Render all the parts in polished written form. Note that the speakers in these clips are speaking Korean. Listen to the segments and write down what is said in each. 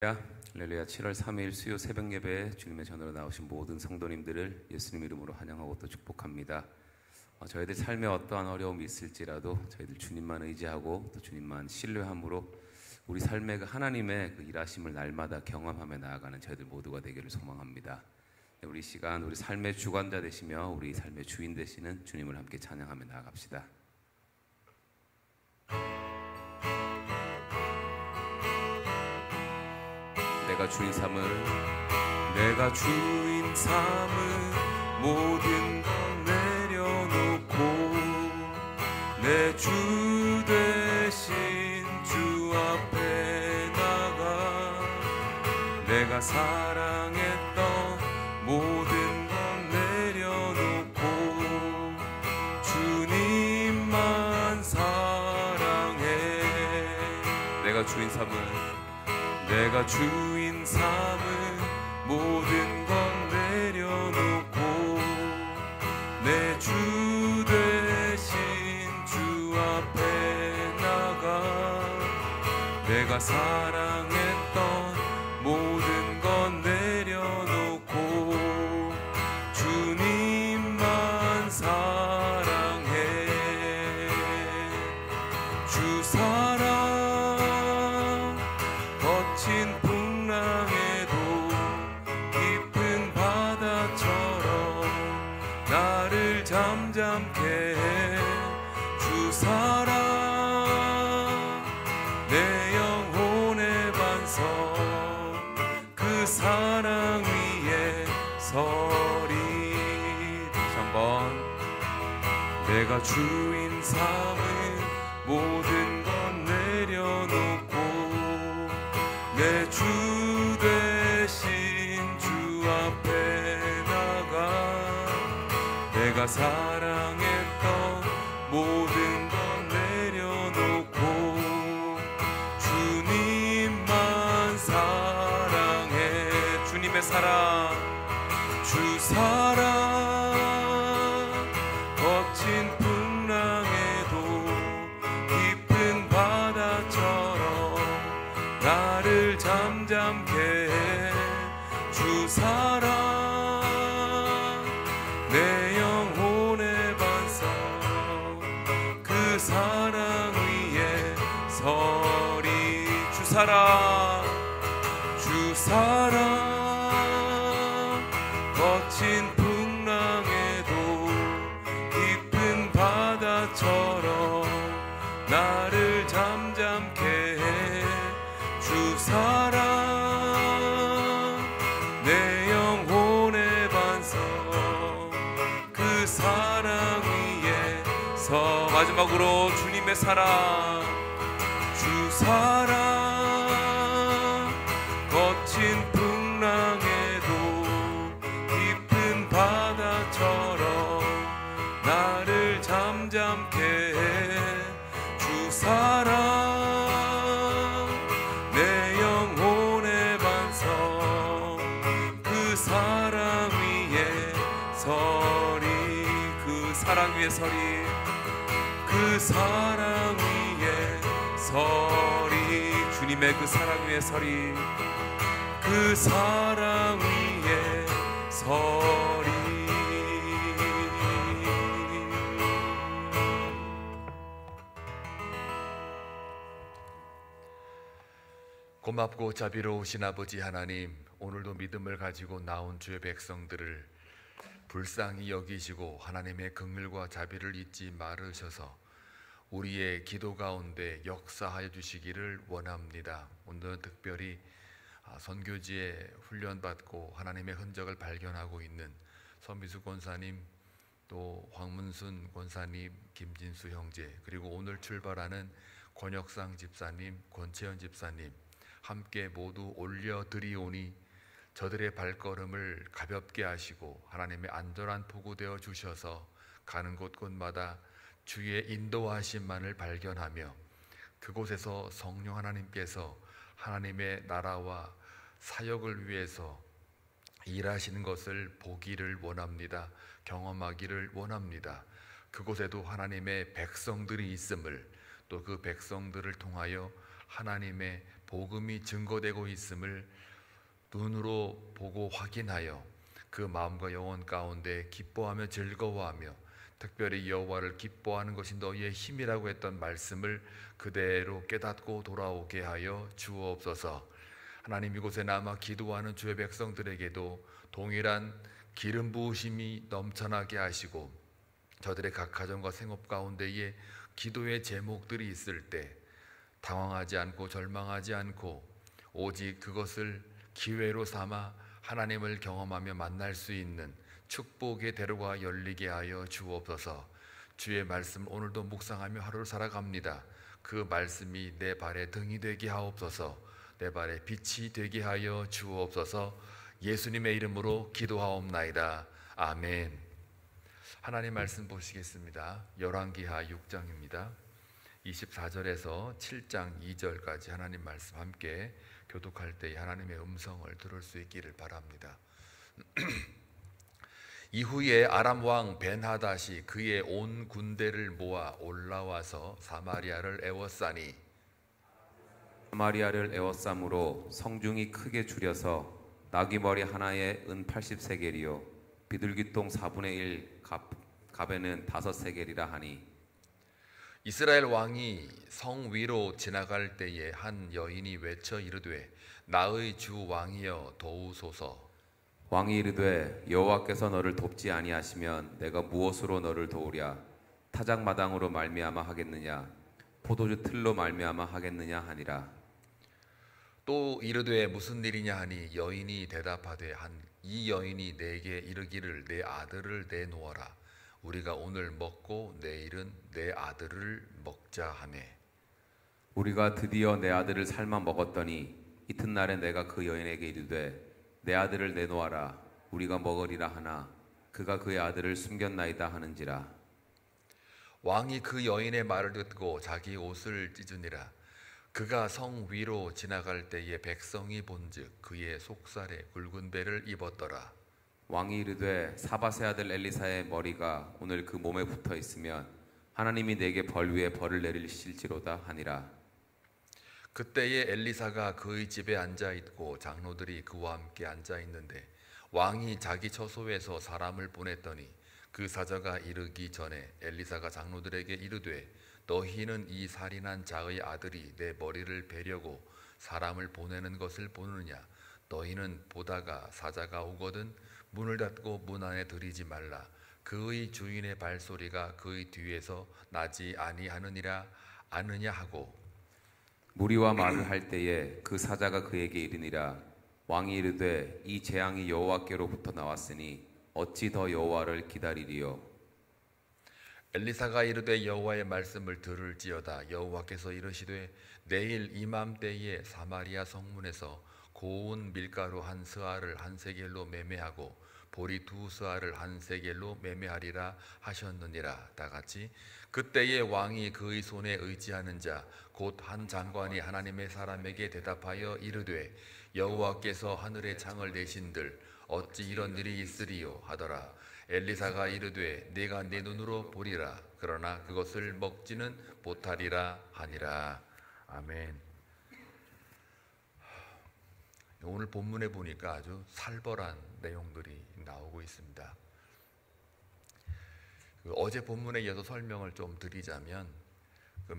할렐루야. 7월 3일 수요 새벽 예배에 주님의 전으로 나오신 모든 성도님들을 예수님 이름으로 환영하고 또 축복합니다. 저희들 삶에 어떠한 어려움이 있을지라도 저희들 주님만 의지하고 또 주님만 신뢰함으로 우리 삶의 하나님의 그 일하심을 날마다 경험하며 나아가는 저희들 모두가 되기를 소망합니다. 우리 시간 우리 삶의 주관자 되시며 우리 삶의 주인 되시는 주님을 함께 찬양하며 나아갑시다. 내가 주인 삼을 모든 것 내려놓고 내 주 되신 주 앞에 나가 내가 사랑했던 모든 것 내려놓고 주님만 사랑해. 내가 주인 삼은 모든 것 내려놓고 내 주 되신 주 앞에 나가 내가 사랑했던 모든 것 내려놓고 주님만 사랑해. 주 사랑 거친 풍랑에도 깊은 바다처럼 나를 잠잠케 해. 주 사랑 내 영혼의 반석 그 사랑 위에 서리. 다시 한번. 내가 주인 삼은 모든 것 내려놓고 내 주 되신 주 앞에 나가 내가 사랑했던 모든 것 내려놓고 주님만 사랑해. 주님의 사랑, 주 사랑 거친 풍랑에도 깊은 바다처럼 나를 잠잠케 해. 주 사랑 내 영혼의 반석 그 사랑 위에 서리. 주 사랑 거친 풍랑에도 깊은 바다처럼 나를 잠잠케 해. 주 사랑 내 영혼의 반석 그 사랑 위에 서. 마지막으로 주님의 사랑, 주 사랑 거친 풍랑에도 깊은 바다처럼 나를 잠잠케 해. 주 사랑 내 영혼의 반석 그 사랑 위에 서리. 그 사랑 위에 서리. 그 사랑 위에 서리. 주님의 그 사랑 위에 서리. 그 사랑 위에 서리. 고맙고 자비로우신 아버지 하나님, 오늘도 믿음을 가지고 나온 주의 백성들을 불쌍히 여기시고 하나님의 긍휼과 자비를 잊지 말으셔서 우리의 기도 가운데 역사하여 주시기를 원합니다. 오늘은 특별히 선교지에 훈련받고 하나님의 흔적을 발견하고 있는 서미수 권사님, 또 황문순 권사님, 김진수 형제, 그리고 오늘 출발하는 권혁상 집사님, 권채연 집사님 함께 모두 올려드리오니 저들의 발걸음을 가볍게 하시고 하나님의 안전한 포구 되어 주셔서 가는 곳곳마다 주의 인도하심만을 발견하며 그곳에서 성령 하나님께서 하나님의 나라와 사역을 위해서 일하시는 것을 보기를 원합니다. 경험하기를 원합니다. 그곳에도 하나님의 백성들이 있음을, 또 그 백성들을 통하여 하나님의 복음이 증거되고 있음을 눈으로 보고 확인하여 그 마음과 영혼 가운데 기뻐하며 즐거워하며 특별히 여호와를 기뻐하는 것이 너희의 힘이라고 했던 말씀을 그대로 깨닫고 돌아오게 하여 주옵소서. 하나님, 이곳에 남아 기도하는 주의 백성들에게도 동일한 기름 부으심이 넘쳐나게 하시고 저들의 각 가정과 생업 가운데에 기도의 제목들이 있을 때 당황하지 않고 절망하지 않고 오직 그것을 기회로 삼아 하나님을 경험하며 만날 수 있는 축복의 대로가 열리게 하여 주옵소서. 주의 말씀 오늘도 묵상하며 하루를 살아갑니다. 그 말씀이 내 발의 등이 되게 하옵소서. 내 발의 빛이 되게 하여 주옵소서. 예수님의 이름으로 기도하옵나이다. 아멘. 하나님 말씀 보시겠습니다. 열왕기하 6장입니다. 24절에서 7장 2절까지 하나님 말씀 함께 교독할 때 하나님의 음성을 들을 수 있기를 바랍니다. 이후에 아람 왕 벤하닷이 그의 온 군대를 모아 올라와서 사마리아를 에워싸니 사마리아를 에워싸므로 성중이 크게 줄여서 나귀머리 하나에 은 80세겔이요 비둘기똥 4분의 1 갑에는 5세겔이라 하니 이스라엘 왕이 성 위로 지나갈 때에 한 여인이 외쳐 이르되 나의 주 왕이여 도우소서. 왕이 이르되 여호와께서 너를 돕지 아니하시면 내가 무엇으로 너를 도우랴 타작마당으로 말미암아 하겠느냐 포도주 틀로 말미암아 하겠느냐 하니라. 또 이르되 무슨 일이냐 하니 여인이 대답하되 이 여인이 내게 이르기를 내 아들을 내놓아라 우리가 오늘 먹고 내일은 내 아들을 먹자 하매 우리가 드디어 내 아들을 삶아 먹었더니 이튿날에 내가 그 여인에게 이르되 내 아들을 내놓아라 우리가 먹으리라 하나 그가 그의 아들을 숨겼나이다 하는지라. 왕이 그 여인의 말을 듣고 자기 옷을 찢으니라. 그가 성 위로 지나갈 때에 백성이 본즉 그의 속살에 굵은 배를 입었더라. 왕이 이르되 사밧의 아들 엘리사의 머리가 오늘 그 몸에 붙어 있으면 하나님이 내게 벌 위에 벌을 내리실지로다 하니라. 그때에 엘리사가 그의 집에 앉아 있고 장로들이 그와 함께 앉아 있는데 왕이 자기 처소에서 사람을 보냈더니 그 사자가 이르기 전에 엘리사가 장로들에게 이르되 너희는 이 살인한 자의 아들이 내 머리를 베려고 사람을 보내는 것을 보느냐. 너희는 보다가 사자가 오거든 문을 닫고 문 안에 들이지 말라. 그의 주인의 발소리가 그의 뒤에서 나지 아니하느니라 아느냐 하고 무리와 말을 할 때에 그 사자가 그에게 이르니라. 왕이 이르되 이 재앙이 여호와께로부터 나왔으니 어찌 더 여호와를 기다리리요. 엘리사가 이르되 여호와의 말씀을 들을지어다. 여호와께서 이르시되 내일 이맘때에 사마리아 성문에서 고운 밀가루 한 스아를 한 세겔로 매매하고 보리 2스아를 한 세겔로 매매하리라 하셨느니라. 다같이 그때에 왕이 그의 손에 의지하는 자 곧 한 장관이 하나님의 사람에게 대답하여 이르되 여호와께서 하늘의 창을 내신들 어찌 이런 일이 있으리요 하더라. 엘리사가 이르되 내가 내 눈으로 보리라. 그러나 그것을 먹지는 못하리라 하니라. 아멘. 오늘 본문에 보니까 아주 살벌한 내용들이 나오고 있습니다. 어제 본문에 이어서 설명을 좀 드리자면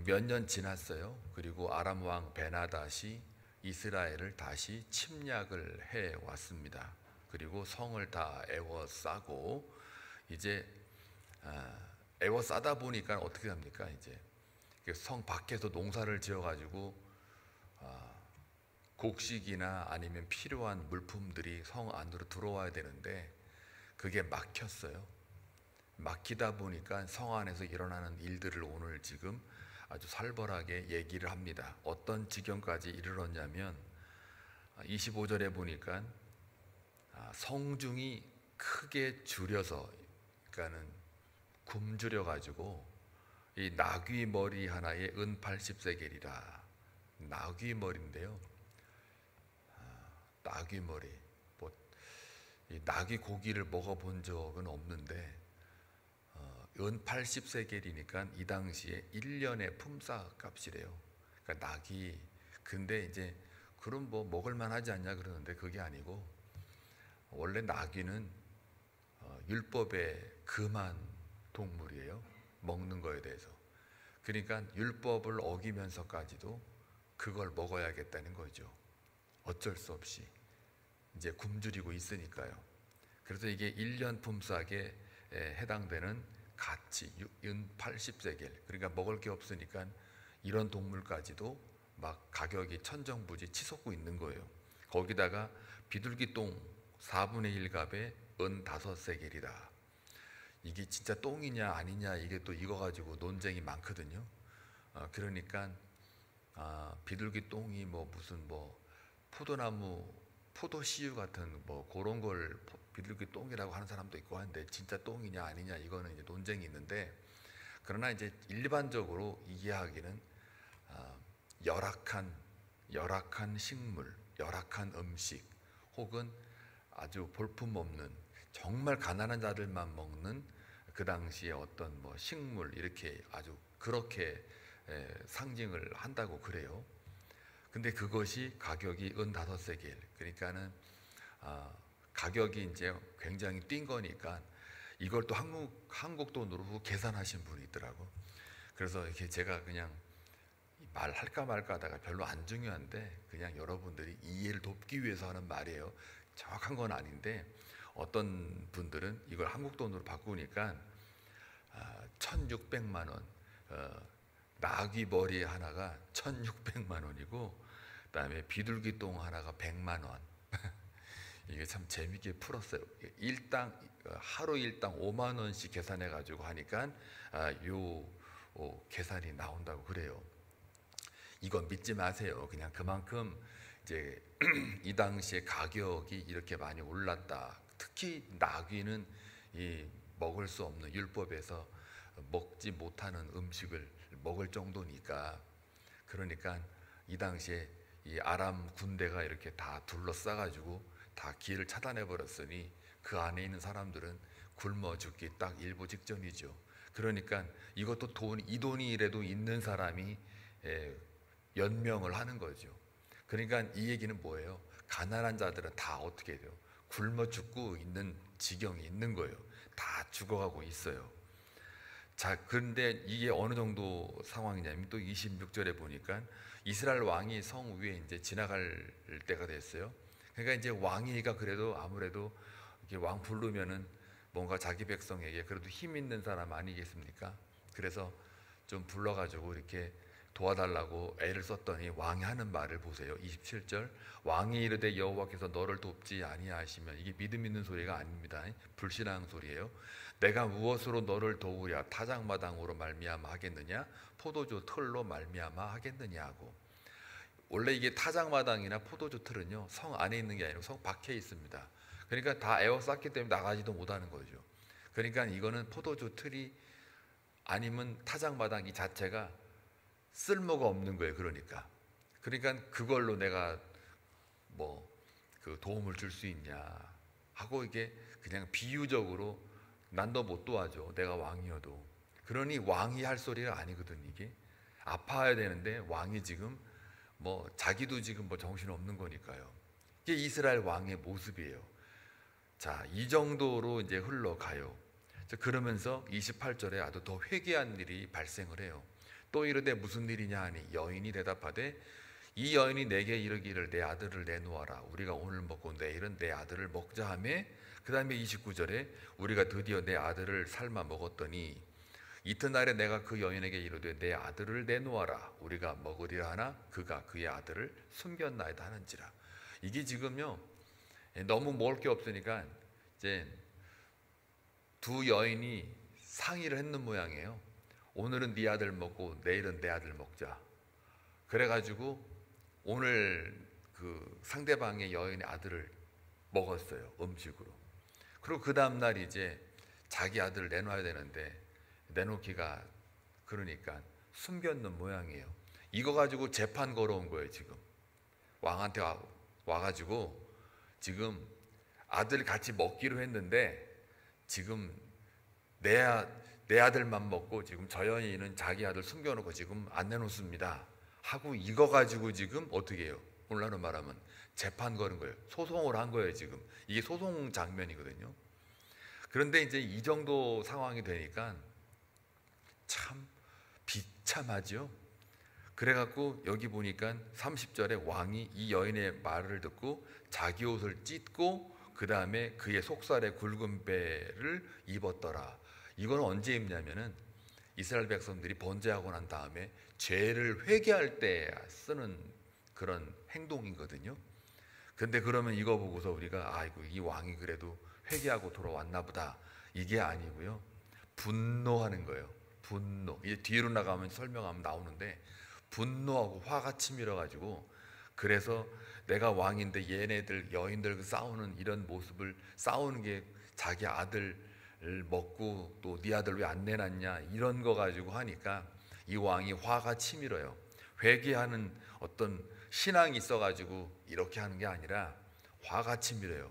몇 년 지났어요. 그리고 아람 왕 베나닷이 이스라엘을 다시 침략을 해 왔습니다. 그리고 성을 다 에워싸고 이제 에워싸다 보니까 어떻게 합니까? 이제 성 밖에서 농사를 지어가지고 곡식이나 아니면 필요한 물품들이 성 안으로 들어와야 되는데 그게 막혔어요. 막히다 보니까 성 안에서 일어나는 일들을 오늘 지금 아주 살벌하게 얘기를 합니다. 어떤 지경까지 이르렀냐면 25절에 보니까 성중이 크게 줄여서 그러니까는 굶주려 가지고 이 나귀 머리 하나에 은 80세겔이라. 나귀 머리인데요. 나귀 머리. 이 나귀 고기를 먹어본 적은 없는데 은 80세겔이니까 이 당시에 1년의 품삯 값이래요. 그러니까 나귀 근데 이제 그럼 뭐 먹을만 하지 않냐 그러는데 그게 아니고, 원래 나귀는 율법에 금한 동물이에요. 먹는 거에 대해서. 그러니까 율법을 어기면서까지도 그걸 먹어야겠다는 거죠. 어쩔 수 없이 이제 굶주리고 있으니까요. 그래서 이게 1년 품삯에 해당되는 가치 80세겔, 그러니까 먹을 게 없으니까 이런 동물까지도 막 가격이 천정부지 치솟고 있는 거예요. 거기다가 비둘기 똥 4분의 1값에 은 5세겔이다. 이게 진짜 똥이냐 아니냐, 이게 또 이거 가지고 논쟁이 많거든요. 그러니까 비둘기 똥이 뭐 무슨 뭐 포도나무 포도 씨유 같은 뭐 그런 걸 비둘기 똥이라고 하는 사람도 있고 하는데, 진짜 똥이냐 아니냐 이거는 이제 논쟁이 있는데, 그러나 이제 일반적으로 이해하기는 열악한 식물, 열악한 음식, 혹은 아주 볼품없는 정말 가난한 자들만 먹는 그 당시에 어떤 뭐 식물, 이렇게 아주 그렇게 상징을 한다고 그래요. 근데 그것이 가격이 5세겔, 그러니까는 가격이 이제 굉장히 뛴 거니까 이걸 또 한국 돈으로 계산하신 분이 있더라고. 그래서 이렇게 제가 그냥 말할까 말까 하다가 별로 안 중요한데 그냥 여러분들이 이해를 돕기 위해서 하는 말이에요. 정확한 건 아닌데, 어떤 분들은 이걸 한국 돈으로 바꾸니까 1,600만 원, 나귀 머리 하나가 1,600만 원이고, 그다음에 비둘기 똥 하나가 100만 원. 이게 참 재밌게 풀었어요. 하루 일당 5만 원씩 계산해 가지고 하니까 계산이 나온다고 그래요. 이건 믿지 마세요. 그냥 그만큼 이제 이 당시에 가격이 이렇게 많이 올랐다. 특히 나귀는 이 먹을 수 없는, 율법에서 먹지 못하는 음식을 먹을 정도니까. 그러니까 이 당시에 이 아람 군대가 이렇게 다 둘러싸가지고 다 길을 차단해 버렸으니 그 안에 있는 사람들은 굶어 죽기 딱 일보 직전이죠. 그러니까 이것도 이 돈이라도 있는 사람이 연명을 하는 거죠. 그러니까 이 얘기는 뭐예요? 가난한 자들은 다 어떻게 돼요? 굶어 죽고 있는 지경이 있는 거예요. 다 죽어가고 있어요. 자, 그런데 이게 어느 정도 상황이냐면 또 26절에 보니까 이스라엘 왕이 성 위에 이제 지나갈 때가 됐어요. 그러니까 이제 왕이니까 그래도 아무래도 이렇게 왕 부르면은 뭔가 자기 백성에게 그래도 힘 있는 사람 아니겠습니까? 그래서 좀 불러가지고 이렇게 도와달라고 애를 썼더니 왕이 하는 말을 보세요. 27절, 왕이 이르되 여호와께서 너를 돕지 아니하시면, 이게 믿음 있는 소리가 아닙니다. 불신앙 소리예요. 내가 무엇으로 너를 도우랴? 타작마당으로 말미암아 하겠느냐? 포도주 틀로 말미암아 하겠느냐고. 원래 이게 타작마당이나 포도주 틀은요, 성 안에 있는 게 아니고 성 밖에 있습니다. 그러니까 다 에워쌌기 때문에 나가지도 못하는 거죠. 그러니까 이거는 포도주 틀이 아니면 타작마당 이 자체가 쓸모가 없는 거예요. 그러니까 그걸로 내가 뭐 그 도움을 줄 수 있냐 하고, 이게 그냥 비유적으로 난 너 못 도와줘, 내가 왕이어도. 그러니 왕이 할 소리가 아니거든. 이게 아파야 되는데 왕이 지금 뭐 자기도 지금 뭐 정신없는 거니까요. 이게 이스라엘 왕의 모습이에요. 자, 이 정도로 이제 흘러가요. 그러면서 28절에 아주 더 회개한 일이 발생을 해요. 또 이르되 무슨 일이냐 하니 여인이 대답하되 이 여인이 내게 이르기를 내 아들을 내놓아라. 우리가 오늘 먹고 내일은 내 아들을 먹자 하며, 그 다음에 29절에 우리가 드디어 내 아들을 삶아 먹었더니 이튿날에 내가 그 여인에게 이르되 내 아들을 내놓아라. 우리가 먹으리라 하나 그가 그의 아들을 숨겼나이다 하는지라. 이게 지금요 너무 먹을 게 없으니까 이제 두 여인이 상의를 했는 모양이에요. 오늘은 네 아들 먹고 내일은 내 아들 먹자. 그래가지고 오늘 그 상대방의 여인의 아들을 먹었어요, 음식으로. 그리고 그 다음날 이제 자기 아들을 내놔야 되는데 내놓기가 그러니까 숨겼는 모양이에요. 이거 가지고 재판 걸어온 거예요. 지금 왕한테 와가지고 지금 아들 같이 먹기로 했는데 지금 내 아들만 먹고 지금 저 여인은 자기 아들 숨겨놓고 지금 안 내놓습니다 하고, 이거 가지고 지금 어떻게 해요? 오늘날로 말하면 재판 거는 거예요. 소송을 한 거예요. 지금 이게 소송 장면이거든요. 그런데 이제 이 정도 상황이 되니까 참 비참하죠. 그래갖고 여기 보니까 30절에 왕이 이 여인의 말을 듣고 자기 옷을 찢고 그 다음에 그의 속살에 굵은 배를 입었더라. 이건 언제 입냐면은 이스라엘 백성들이 번제하고 난 다음에 죄를 회개할 때 쓰는 그런 행동이거든요. 근데 그러면 이거 보고서 우리가 아이고 이 왕이 그래도 회개하고 돌아왔나 보다, 이게 아니고요. 분노하는 거예요. 분노. 이제 뒤로 나가면 설명하면 나오는데 분노하고 화가 치밀어 가지고, 그래서 내가 왕인데 얘네들 여인들 싸우는 이런 모습을, 싸우는 게 자기 아들을 먹고 또 네 아들 왜 안 내놨냐 이런 거 가지고 하니까 이 왕이 화가 치밀어요. 회개하는 어떤 신앙이 있어가지고 이렇게 하는 게 아니라 화가 치밀어요.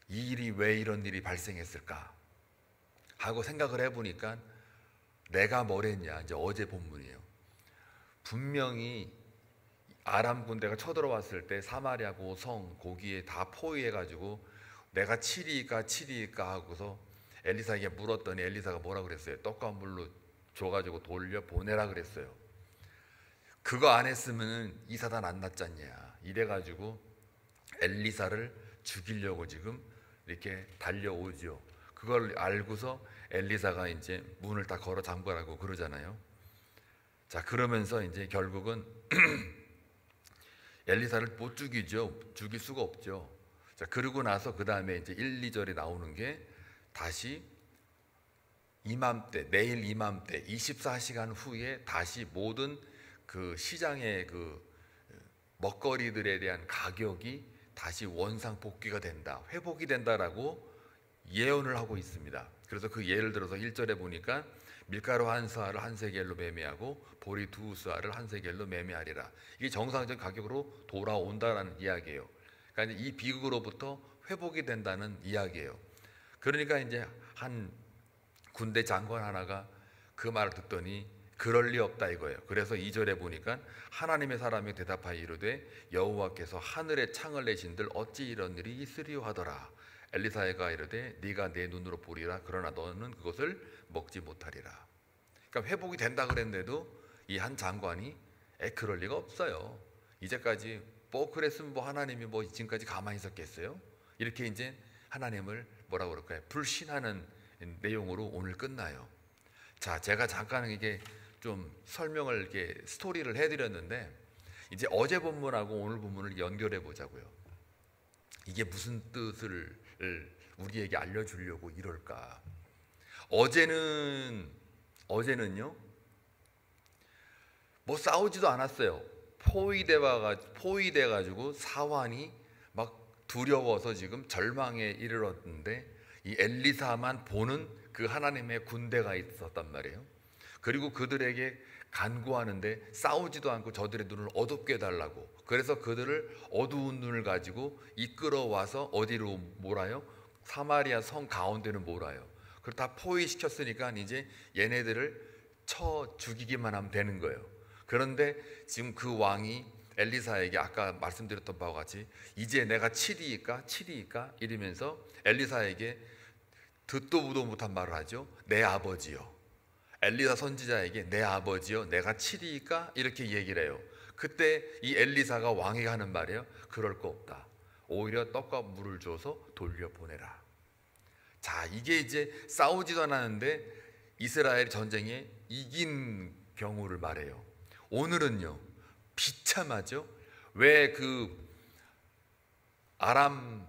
이 일이 왜 이런 일이 발생했을까 하고 생각을 해보니까 내가 뭘 했냐, 이제 어제 본문이에요. 분명히 아람 군대가 쳐들어왔을 때 사마리아 성 거기에 다 포위해가지고 내가 치리까 하고서 엘리사에게 물었더니 엘리사가 뭐라 그랬어요? 떡과 물로 줘가지고 돌려 보내라 그랬어요. 그거 안 했으면 이 사단 안 났잖냐 이래가지고 엘리사를 죽이려고 지금 이렇게 달려오죠. 그걸 알고서 엘리사가 이제 문을 다 걸어 잠그라고 그러잖아요. 자, 그러면서 이제 결국은 엘리사를 못 죽이죠. 죽일 수가 없죠. 자, 그러고 나서 그 다음에 이제 1, 2절에 나오는 게 다시 이맘때, 내일 이맘때 24시간 후에 다시 모든 그 시장의 그 먹거리들에 대한 가격이 다시 원상 복귀가 된다, 회복이 된다라고 예언을 하고 있습니다. 그래서 그 예를 들어서 1절에 보니까 밀가루 한 수아를 한 세겔로 매매하고 보리 두 수아를 한 세겔로 매매하리라. 이게 정상적 가격으로 돌아온다라는 이야기예요. 그러니까 이 비극으로부터 회복이 된다는 이야기예요. 그러니까 이제 한 군대 장관 하나가 그 말을 듣더니 그럴 리 없다 이거예요. 그래서 2절에 보니까 하나님의 사람이 대답하여 이르되 여호와께서 하늘에 창을 내신들 어찌 이런 일이 있으리요 하더라. 엘리사가 이르되 네가 내 눈으로 보리라. 그러나 너는 그것을 먹지 못하리라. 그러니까 회복이 된다 그랬는데도 이 한 장관이 그럴 리가 없어요. 이제까지 뭐 그랬으면 뭐 하나님이 뭐 지금까지 가만히 있었겠어요? 이렇게 이제 하나님을 뭐라고 그럴까요? 불신하는 내용으로 오늘 끝나요. 자, 제가 잠깐 이게 좀 설명을 이렇게 스토리를 해드렸는데 이제 어제 본문하고 오늘 본문을 연결해 보자고요. 이게 무슨 뜻을 우리에게 알려주려고 이럴까? 어제는요 뭐 싸우지도 않았어요. 포위돼 가지고 사환이 막 두려워서 지금 절망에 이르렀는데 이 엘리사만 보는 그 하나님의 군대가 있었단 말이에요. 그리고 그들에게 간구하는데 싸우지도 않고 저들의 눈을 어둡게 해달라고. 그래서 그들을 어두운 눈을 가지고 이끌어와서 어디로 몰아요? 사마리아 성 가운데로 몰아요. 그걸 다 포위시켰으니까 이제 얘네들을 쳐 죽이기만 하면 되는 거예요. 그런데 지금 그 왕이 엘리사에게 아까 말씀드렸던 바와 같이 이제 내가 치리이까 이러면서 엘리사에게 듣도 보도 못한 말을 하죠. 내 아버지요. 엘리사 선지자에게 내 아버지요, 내가 치리이까 이렇게 얘기를 해요. 그때 이 엘리사가 왕에게 하는 말이에요. 그럴 거 없다. 오히려 떡과 물을 줘서 돌려보내라. 자, 이게 이제 싸우지도 않았는데 이스라엘 전쟁에 이긴 경우를 말해요. 오늘은요 비참하죠. 왜 그 아람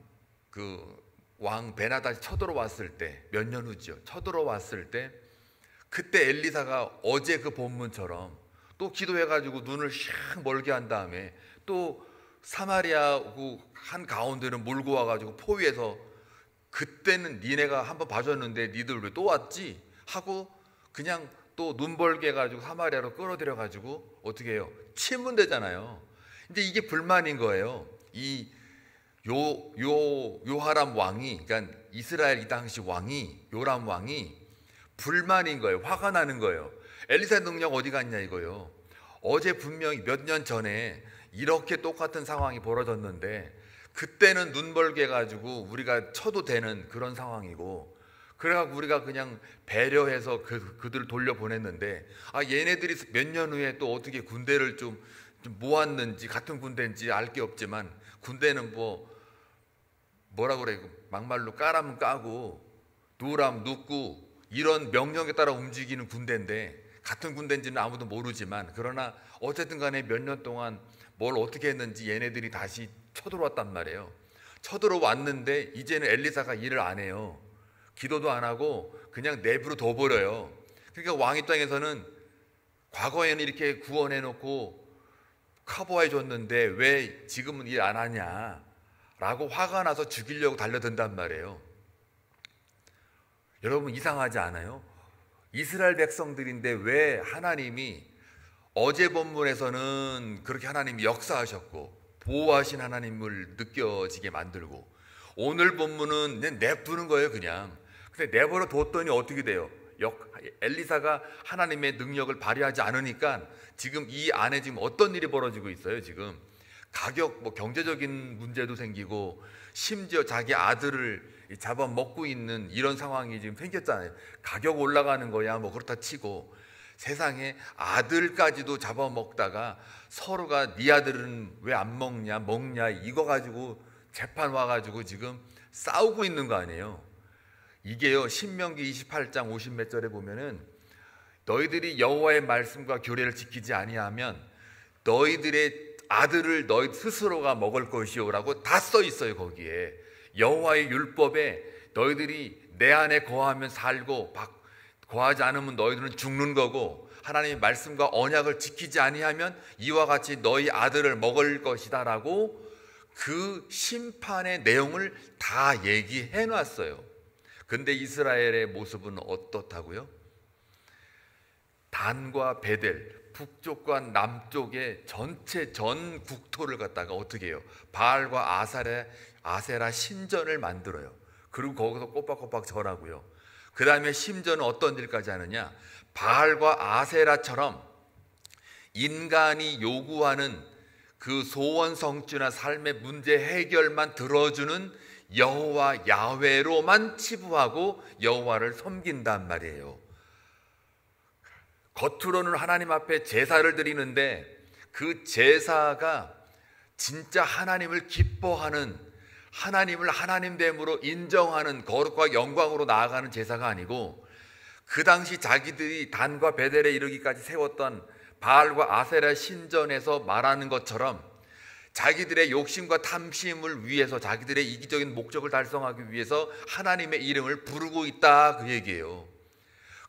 그 왕 베나다시 쳐들어왔을 때, 몇 년 후죠. 쳐들어왔을 때 그때 엘리사가 어제 그 본문처럼 또 기도해가지고 눈을 샥 멀게 한 다음에 또 사마리아 한 가운데를 몰고 와가지고 포위해서 그때는 니네가 한번 봐줬는데 니들 왜 또 왔지? 하고 그냥 또 눈 벌게 해가지고 사마리아로 끌어들여가지고 어떻게 해요? 치면 되잖아요. 근데 이게 불만인 거예요. 이 요하람 왕이, 그러니까 이스라엘 이 당시 왕이, 요람 왕이 불만인 거예요. 화가 나는 거예요. 엘리사의 능력 어디 갔냐 이거요. 어제 분명히 몇 년 전에 이렇게 똑같은 상황이 벌어졌는데 그때는 눈벌게 해가지고 우리가 쳐도 되는 그런 상황이고, 그래갖고 우리가 그냥 배려해서 그들을 돌려보냈는데, 얘네들이 몇 년 후에 또 어떻게 군대를 좀 모았는지, 같은 군대인지 알 게 없지만, 군대는 뭐라 그래, 막말로 까라면 까고 누우라면 눕고 이런 명령에 따라 움직이는 군대인데, 같은 군대인지는 아무도 모르지만, 그러나 어쨌든 간에 몇 년 동안 뭘 어떻게 했는지 얘네들이 다시 쳐들어왔단 말이에요. 쳐들어왔는데 이제는 엘리사가 일을 안 해요. 기도도 안 하고 그냥 내버려 둬버려요. 그러니까 왕 입장에서는 과거에는 이렇게 구원해 놓고 커버해 줬는데 왜 지금은 일 안 하냐 라고 화가 나서 죽이려고 달려든단 말이에요. 여러분, 이상하지 않아요? 이스라엘 백성들인데 왜 하나님이 어제 본문에서는 그렇게 하나님이 역사하셨고 보호하신 하나님을 느껴지게 만들고, 오늘 본문은 그냥 냅두는 거예요. 그냥 근데 내버려 뒀더니 어떻게 돼요? 엘리사가 하나님의 능력을 발휘하지 않으니까 지금 이 안에 지금 어떤 일이 벌어지고 있어요. 지금 경제적인 문제도 생기고, 심지어 자기 아들을 잡아먹고 있는 이런 상황이 지금 생겼잖아요. 가격 올라가는 거야 그렇다 치고, 세상에 아들까지도 잡아먹다가 서로가 네 아들은 왜 안 먹냐 이거 가지고 재판 와가지고 지금 싸우고 있는 거 아니에요. 이게요, 신명기 28장 50몇 절에 보면은 너희들이 여호와의 말씀과 규례를 지키지 아니하면 너희들의 아들을 너희 스스로가 먹을 것이오라고 다 써 있어요. 거기에 여호와의 율법에 너희들이 내 안에 거하면 살고 거하지 않으면 너희들은 죽는 거고, 하나님의 말씀과 언약을 지키지 아니하면 이와 같이 너희 아들을 먹을 것이다 라고 그 심판의 내용을 다 얘기해 놨어요. 근데 이스라엘의 모습은 어떻다고요? 단과 베델, 북쪽과 남쪽의 전체 전 국토를 갖다가 어떻게 해요? 바알과 아세라 신전을 만들어요. 그리고 거기서 꼬박꼬박 절하고요. 그 다음에 심지어는 어떤 일까지 하느냐, 바알과 아세라처럼 인간이 요구하는 그 소원 성취나 삶의 문제 해결만 들어주는 여호와 야훼로만 치부하고 여호와를 섬긴단 말이에요. 겉으로는 하나님 앞에 제사를 드리는데 그 제사가 진짜 하나님을 기뻐하는, 하나님을 하나님됨으로 인정하는 거룩과 영광으로 나아가는 제사가 아니고, 그 당시 자기들이 단과 베델에 이르기까지 세웠던 바알과 아세라 신전에서 말하는 것처럼 자기들의 욕심과 탐심을 위해서, 자기들의 이기적인 목적을 달성하기 위해서 하나님의 이름을 부르고 있다, 그 얘기예요.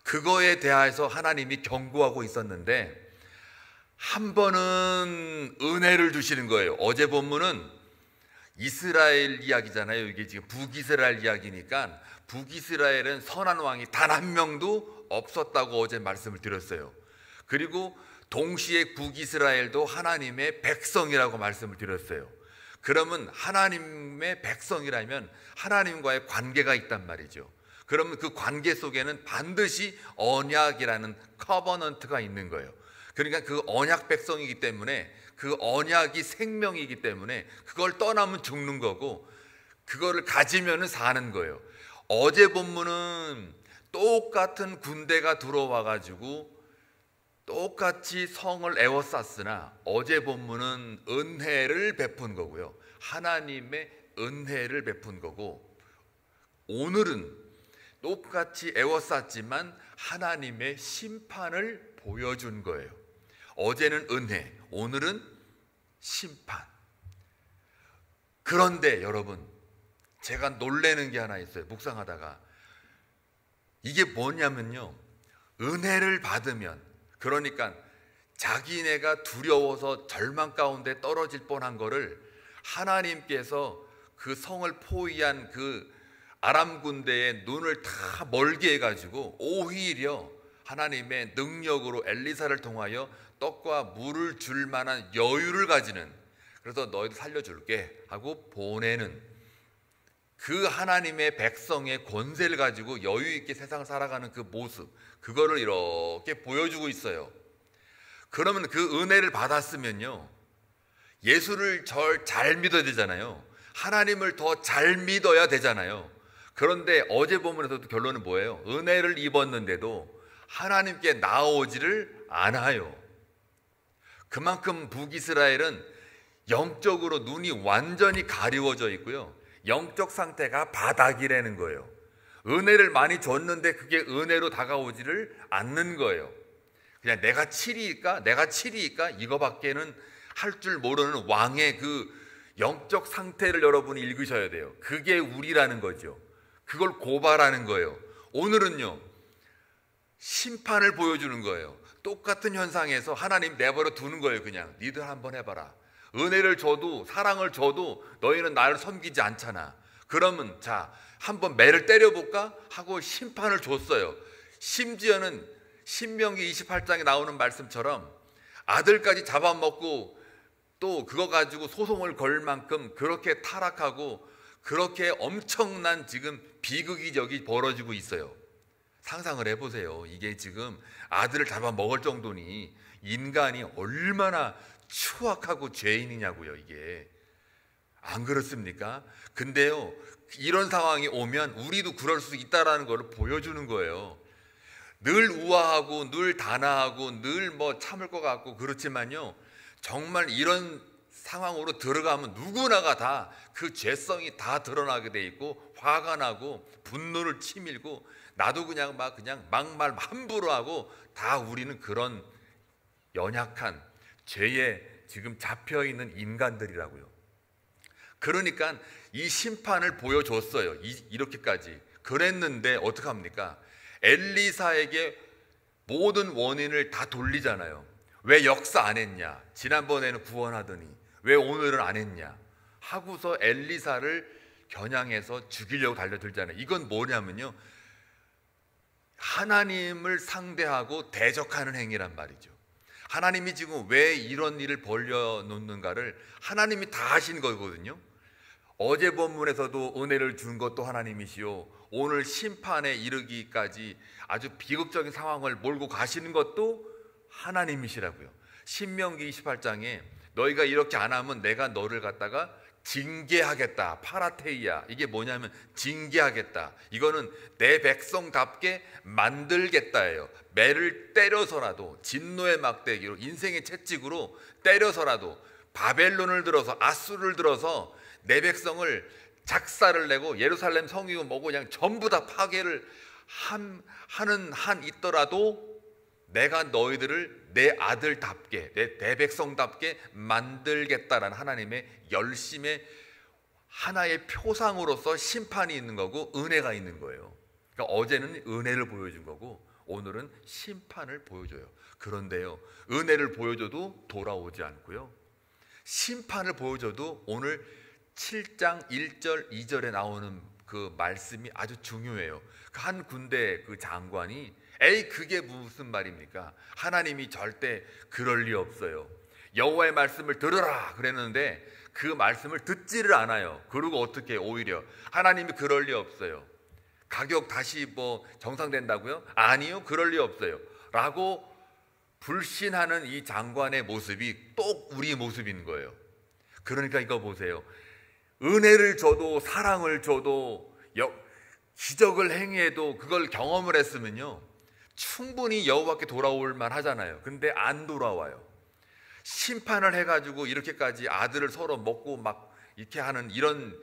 그거에 대해서 하나님이 경고하고 있었는데 한 번은 은혜를 주시는 거예요. 어제 본문은 이스라엘 이야기잖아요. 이게 지금 북이스라엘 이야기니까 북이스라엘은 선한 왕이 단 한 명도 없었다고 어제 말씀을 드렸어요. 그리고 동시에 북이스라엘도 하나님의 백성이라고 말씀을 드렸어요. 그러면 하나님의 백성이라면 하나님과의 관계가 있단 말이죠. 그러면 그 관계 속에는 반드시 언약이라는 커버넌트가 있는 거예요. 그러니까 그 언약 백성이기 때문에, 그 언약이 생명이기 때문에 그걸 떠나면 죽는 거고, 그거를 가지면 사는 거예요. 어제 본문은 똑같은 군대가 들어와 가지고 똑같이 성을 에워쌌으나 어제 본문은 은혜를 베푼 거고요. 하나님의 은혜를 베푼 거고, 오늘은 똑같이 에워쌌지만 하나님의 심판을 보여준 거예요. 어제는 은혜, 오늘은 심판. 그런데 여러분, 제가 놀라는 게 하나 있어요. 묵상하다가. 이게 뭐냐면요, 은혜를 받으면, 그러니까 자기네가 두려워서 절망 가운데 떨어질 뻔한 거를 하나님께서 그 성을 포위한 그 아람 군대의 눈을 다 멀게 해가지고 오히려 하나님의 능력으로 엘리사를 통하여 떡과 물을 줄 만한 여유를 가지는, 그래서 너희들 살려줄게 하고 보내는 그 하나님의 백성의 권세를 가지고 여유 있게 세상을 살아가는 그 모습, 그거를 이렇게 보여주고 있어요. 그러면 그 은혜를 받았으면요, 예수를 잘 믿어야 되잖아요. 하나님을 더 잘 믿어야 되잖아요. 그런데 어제 본문에서도 결론은 뭐예요? 은혜를 입었는데도 하나님께 나아오지를 않아요. 그만큼 북이스라엘은 영적으로 눈이 완전히 가리워져 있고요, 영적 상태가 바닥이라는 거예요. 은혜를 많이 줬는데 그게 은혜로 다가오지를 않는 거예요. 그냥 내가 칠이일까 이거밖에는 할 줄 모르는 왕의 그 영적 상태를 여러분이 읽으셔야 돼요. 그게 우리라는 거죠. 그걸 고발하는 거예요. 오늘은요, 심판을 보여주는 거예요. 똑같은 현상에서 하나님 내버려 두는 거예요. 그냥 니들 한번 해봐라. 은혜를 줘도 사랑을 줘도 너희는 나를 섬기지 않잖아. 그러면 자, 한번 매를 때려볼까 하고 심판을 줬어요. 심지어는 신명기 28장에 나오는 말씀처럼 아들까지 잡아먹고 또 그거 가지고 소송을 걸 만큼 그렇게 타락하고 그렇게 엄청난 지금 비극이 벌어지고 있어요. 상상을 해보세요. 이게 지금 아들을 잡아먹을 정도니 인간이 얼마나 추악하고 죄인이냐고요. 이게 안 그렇습니까? 근데요, 이런 상황이 오면 우리도 그럴 수 있다라는 걸 보여주는 거예요. 늘 우아하고 늘 단아하고 늘 뭐 참을 것 같고 그렇지만요, 정말 이런 상황으로 들어가면 누구나가 다 그 죄성이 다 드러나게 돼 있고 화가 나고 분노를 치밀고 나도 그냥 막말 함부로 하고 다 우리는 그런 연약한 죄에 지금 잡혀 있는 인간들이라고요. 그러니까 이 심판을 보여줬어요. 이렇게까지 그랬는데 어떡합니까? 엘리사에게 모든 원인을 다 돌리잖아요. 왜 역사 안 했냐? 지난번에는 구원하더니 왜 오늘은 안 했냐? 하고서 엘리사를 겨냥해서 죽이려고 달려들잖아요. 이건 뭐냐면요, 하나님을 상대하고 대적하는 행위란 말이죠. 하나님이 지금 왜 이런 일을 벌려놓는가를 하나님이 다 하신 거거든요. 어제 본문에서도 은혜를 준 것도 하나님이시요, 오늘 심판에 이르기까지 아주 비극적인 상황을 몰고 가시는 것도 하나님이시라고요. 신명기 28장에 너희가 이렇게 안 하면 내가 너를 갖다가 징계하겠다. 파라테이야. 이게 뭐냐면 징계하겠다. 이거는 내 백성답게 만들겠다예요. 매를 때려서라도, 진노의 막대기로, 인생의 채찍으로 때려서라도, 바벨론을 들어서, 아수르를 들어서 내 백성을 작사를 내고 예루살렘 성이고 뭐고 그냥 전부 다 파괴를 하는 한 있더라도 내가 너희들을 내 아들답게, 내 백성답게 만들겠다라는 하나님의 열심의 하나의 표상으로서 심판이 있는 거고 은혜가 있는 거예요. 그러니까 어제는 은혜를 보여준 거고 오늘은 심판을 보여줘요. 그런데요, 은혜를 보여줘도 돌아오지 않고요, 심판을 보여줘도 오늘 7장 1절 2절에 나오는 그 말씀이 아주 중요해요. 한 군대 그 장관이 에이 그게 무슨 말입니까? 하나님이 절대 그럴 리 없어요. 여호와의 말씀을 들으라 그랬는데 그 말씀을 듣지를 않아요. 그리고 어떻게 오히려 하나님이 그럴 리 없어요. 가격 다시 뭐 정상된다고요? 아니요, 그럴 리 없어요 라고 불신하는 이 장관의 모습이 또 우리 모습인 거예요. 그러니까 이거 보세요. 은혜를 줘도 사랑을 줘도 기적을 행해도 그걸 경험을 했으면요 충분히 여호와께 돌아올 만 하잖아요. 근데 안 돌아와요. 심판을 해가지고 이렇게까지 아들을 서로 먹고 막 이렇게 하는 이런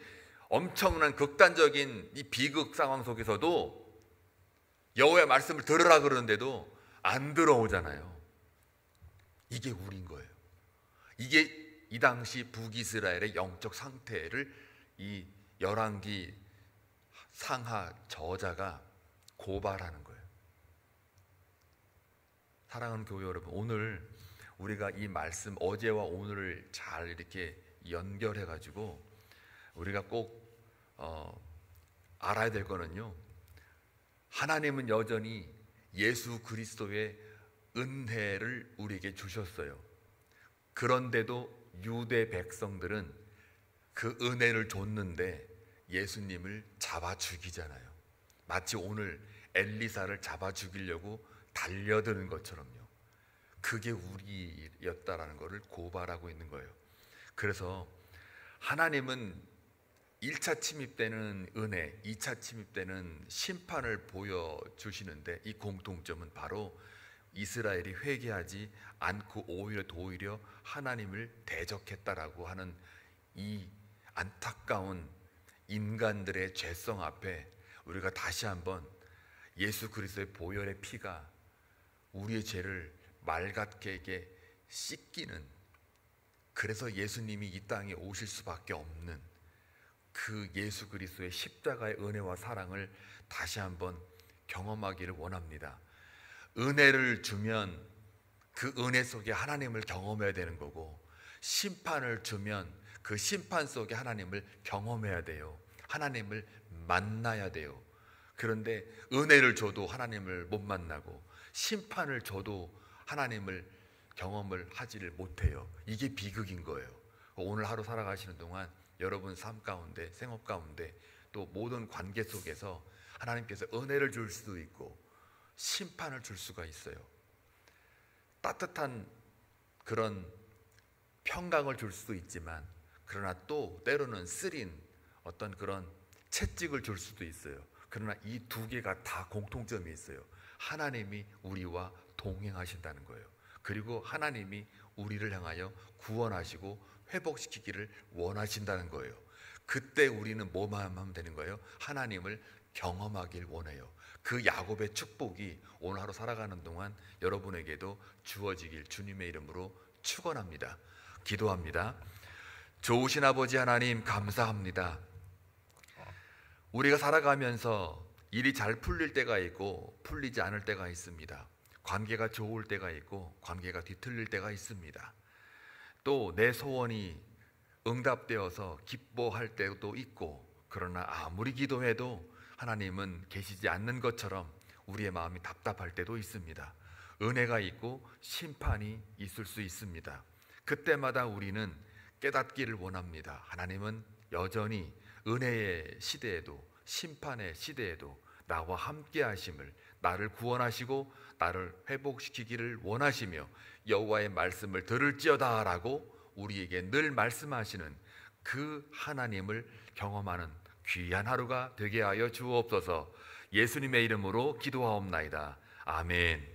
엄청난 극단적인 이 비극 상황 속에서도 여호와의 말씀을 들으라 그러는데도 안 들어오잖아요. 이게 우리인 거예요. 이게 이 당시 북이스라엘의 영적 상태를 이 열왕기 상하 저자가 고발하는 거예요. 사랑하는 교회 여러분, 오늘 우리가 이 말씀 어제와 오늘을 잘 이렇게 연결해 가지고 우리가 꼭 알아야 될 거는요, 하나님은 여전히 예수 그리스도의 은혜를 우리에게 주셨어요. 그런데도 유대 백성들은 그 은혜를 줬는데 예수님을 잡아 죽이잖아요. 마치 오늘 엘리사를 잡아 죽이려고 달려드는 것처럼요. 그게 우리였다라는 것을 고발하고 있는 거예요. 그래서 하나님은 1차 침입 때는 은혜, 2차 침입 때는 심판을 보여주시는데, 이 공통점은 바로 이스라엘이 회개하지 않고 오히려 하나님을 대적했다라고 하는 이 안타까운 인간들의 죄성 앞에 우리가 다시 한번 예수 그리스도의 보혈의 피가 우리의 죄를 맑게 씻기는, 그래서 예수님이 이 땅에 오실 수밖에 없는 그 예수 그리스도의 십자가의 은혜와 사랑을 다시 한번 경험하기를 원합니다. 은혜를 주면 그 은혜 속에 하나님을 경험해야 되는 거고, 심판을 주면 그 심판 속에 하나님을 경험해야 돼요. 하나님을 만나야 돼요. 그런데 은혜를 줘도 하나님을 못 만나고, 심판을 줘도 하나님을 경험을 하지를 못해요. 이게 비극인 거예요. 오늘 하루 살아가시는 동안 여러분 삶 가운데, 생업 가운데, 또 모든 관계 속에서 하나님께서 은혜를 줄 수도 있고 심판을 줄 수가 있어요. 따뜻한 그런 평강을 줄 수도 있지만, 그러나 또 때로는 쓰린 어떤 그런 채찍을 줄 수도 있어요. 그러나 이 두 개가 다 공통점이 있어요. 하나님이 우리와 동행하신다는 거예요. 그리고 하나님이 우리를 향하여 구원하시고 회복시키기를 원하신다는 거예요. 그때 우리는 뭐만 하면 되는 거예요? 하나님을 경험하길 원해요. 그 야곱의 축복이 오늘 하루 살아가는 동안 여러분에게도 주어지길 주님의 이름으로 축원합니다. 기도합니다. 좋으신 아버지 하나님, 감사합니다. 우리가 살아가면서 일이 잘 풀릴 때가 있고 풀리지 않을 때가 있습니다. 관계가 좋을 때가 있고 관계가 뒤틀릴 때가 있습니다. 또 내 소원이 응답되어서 기뻐할 때도 있고, 그러나 아무리 기도해도 하나님은 계시지 않는 것처럼 우리의 마음이 답답할 때도 있습니다. 은혜가 있고 심판이 있을 수 있습니다. 그때마다 우리는 깨닫기를 원합니다. 하나님은 여전히 은혜의 시대에도 심판의 시대에도 나와 함께 하심을, 나를 구원하시고 나를 회복시키기를 원하시며 여호와의 말씀을 들을지어다 라고 우리에게 늘 말씀하시는 그 하나님을 경험하는 귀한 하루가 되게 하여 주옵소서. 예수님의 이름으로 기도하옵나이다. 아멘.